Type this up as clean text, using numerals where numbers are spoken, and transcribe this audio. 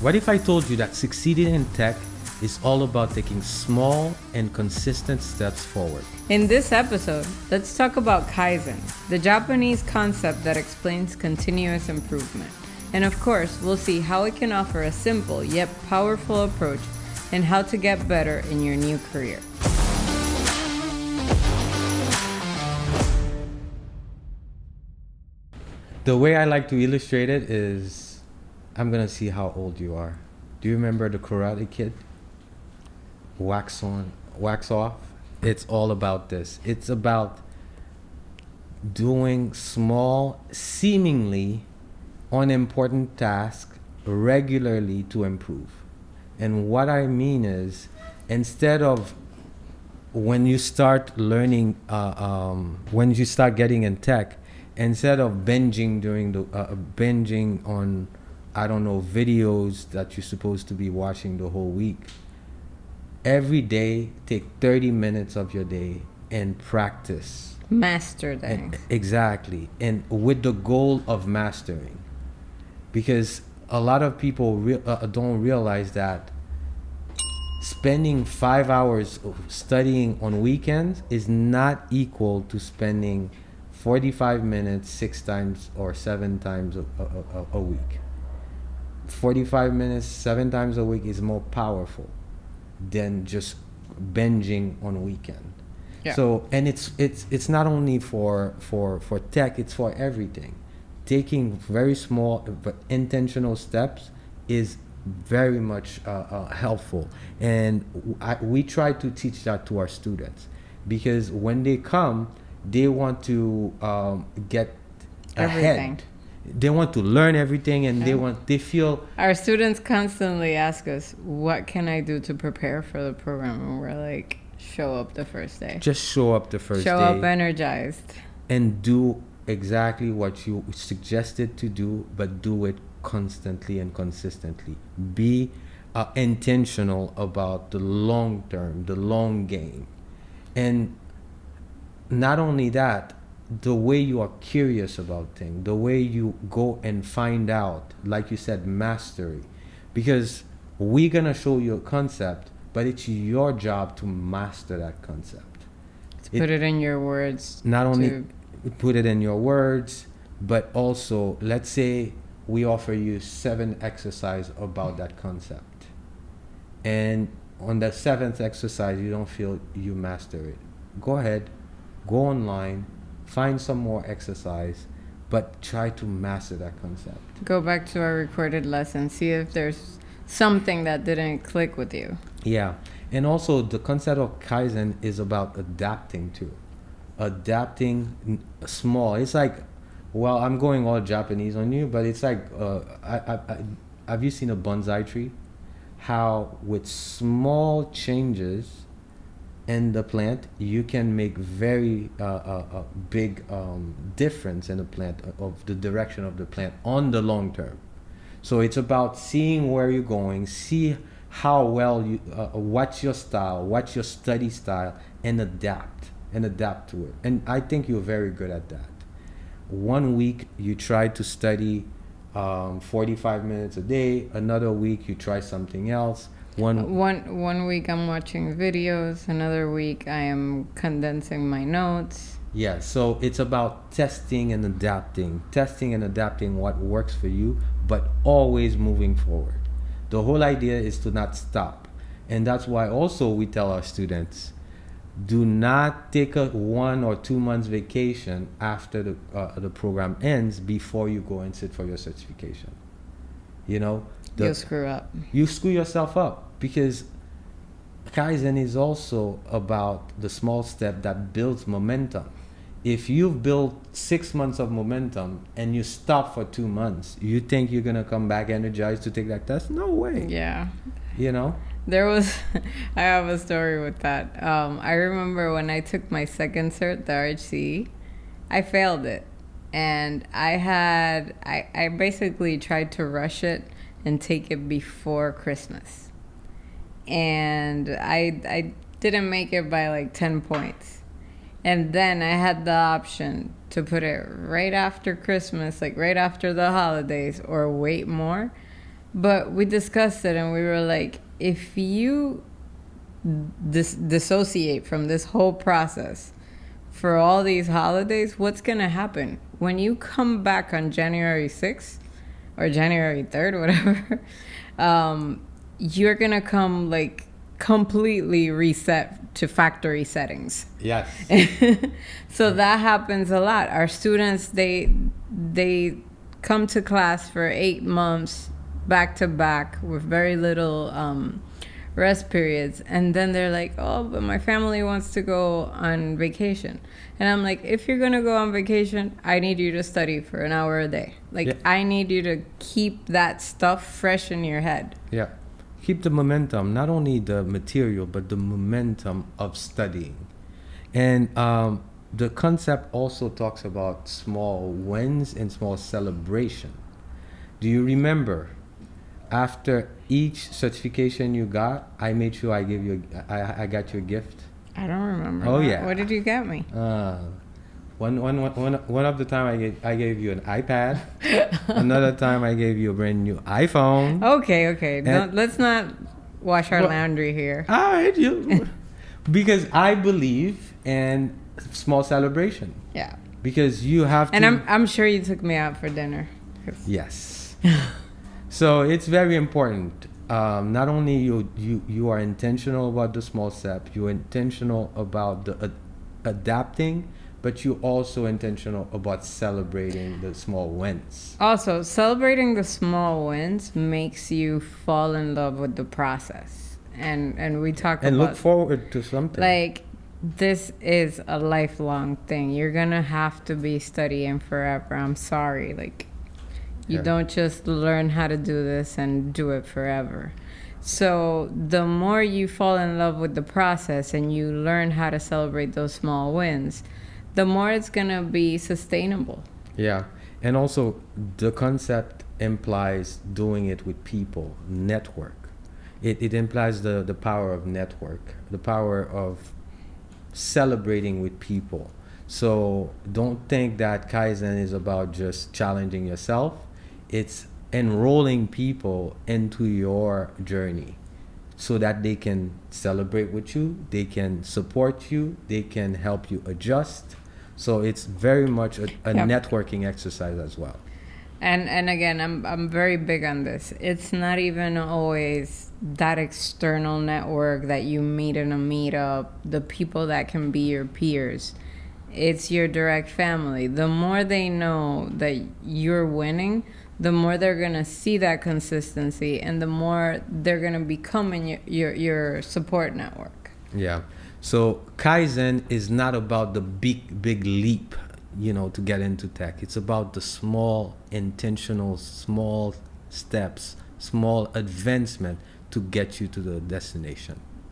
What if I told you that succeeding in tech is all about taking small and consistent steps forward? In this episode, let's talk about Kaizen, the Japanese concept that explains continuous improvement. And of course, we'll see how it can offer a simple yet powerful approach and how to get better in your new career. The way I like to illustrate it is, I'm gonna see how old you are. Do you remember the Karate Kid? Wax on, wax off. It's all about this. It's about doing small, seemingly unimportant tasks regularly to improve. And what I mean is, instead of when you start learning, when you start getting in tech, instead of binging binging on, I don't know, videos that you're supposed to be watching the whole week, every day take 30 minutes of your day and practice. Master things. Exactly. And with the goal of mastering. Because a lot of people don't realize that spending 5 hours studying on weekends is not equal to spending 45 minutes 6 times or 7 times a week. 45 minutes 7 times a week is more powerful than just binging on weekend. Yeah. So, and it's not only for tech, it's for everything. Taking very small but intentional steps is very much helpful, and we try to teach that to our students, because when they come, they want to get ahead. They want to learn everything, and they feel. Our students constantly ask us, what can I do to prepare for the program? And we're like, show up the first day. Just show up the first day. Show up energized. And do exactly what you suggested to do, but do it constantly and consistently. Be intentional about the long term, the long game. And not only that, the way you are curious about things, the way you go and find out, like you said, mastery. Because we're going to show you a concept, but it's your job to master that concept. Put it in your words. Not only put it in your words, but also, let's say we offer you 7 exercises about that concept. And on the 7th exercise, you don't feel you master it. Go ahead, go online, find some more exercise, but try to master that concept. Go back to our recorded lesson, see if there's something that didn't click with you. Yeah. And also, the concept of Kaizen is about adapting too. Adapting small. It's like, well, I'm going all Japanese on you, but it's like, have you seen a bonsai tree? How with small changes in the plant, you can make very big difference in the plant, of the direction of the plant on the long term. So it's about seeing where you're going, see how well you, what's your style, what's your study style, and adapt to it. And I think you're very good at that. 1 week you try to study 45 minutes a day. Another week you try something else. One week I'm watching videos. Another week I am condensing my notes. Yeah, so it's about testing and adapting what works for you, but always moving forward. The whole idea is to not stop. And that's why also we tell our students, do not take a 1 or 2 months vacation after the program ends before you go and sit for your certification. You know, You'll screw up. You screw yourself up, because Kaizen is also about the small step that builds momentum. If you've built 6 months of momentum and you stop for 2 months, you think you're going to come back energized to take that test? No way. Yeah. You know? I have a story with that. I remember when I took my second cert, the RHC, I failed it. And I basically tried to rush it and take it before Christmas. And I didn't make it by like 10 points. And then I had the option to put it right after Christmas, like right after the holidays, or wait more. But we discussed it and we were like, if you dissociate from this whole process for all these holidays, what's going to happen? When you come back on January 6th or January 3rd, whatever, you're going to come like completely reset to factory settings. Yes. So that happens a lot. Our students, they come to class for 8 months back to back with very little rest periods, and then they're like, oh, but my family wants to go on vacation. And I'm like, if you're gonna go on vacation, I need you to study for an hour a day. Like, Yeah. I need you to keep that stuff fresh in your head. Yeah. Keep the momentum, not only the material, but the momentum of studying. And the concept also talks about small wins and small celebration. Do you remember, after each certification you got, I made sure I gave you, I got you a gift? I don't remember. Oh, that. yeah. What did you get me? One of the time I gave you an iPad. Another time I gave you a brand new iPhone. Okay. Let's not wash our laundry here. All right, because I believe in small celebration. Yeah. Because you have to. And I'm sure you took me out for dinner. Yes. So it's very important. Not only you are intentional about the small step, you're intentional about the adapting, but you're also intentional about celebrating the small wins. Also, celebrating the small wins makes you fall in love with the process. And we talk And about look forward to something. like this is a lifelong thing. You're gonna have to be studying forever. I'm sorry. Like, you Yeah. don't just learn how to do this and do it forever. So the more you fall in love with the process and you learn how to celebrate those small wins, the more it's gonna be sustainable. Yeah. And also, the concept implies doing it with people, network. It implies the power of network, the power of celebrating with people. So don't think that Kaizen is about just challenging yourself. It's enrolling people into your journey so that they can celebrate with you, they can support you, they can help you adjust. So it's very much a Yep. networking exercise as well. And again, I'm very big on this. It's not even always that external network that you meet in a meetup, the people that can be your peers. It's your direct family. The more they know that you're winning, the more they're gonna see that consistency, and the more they're gonna become in your support network. Yeah. So Kaizen is not about the big leap, to get into tech. It's about the small, intentional, small steps, small advancement to get you to the destination.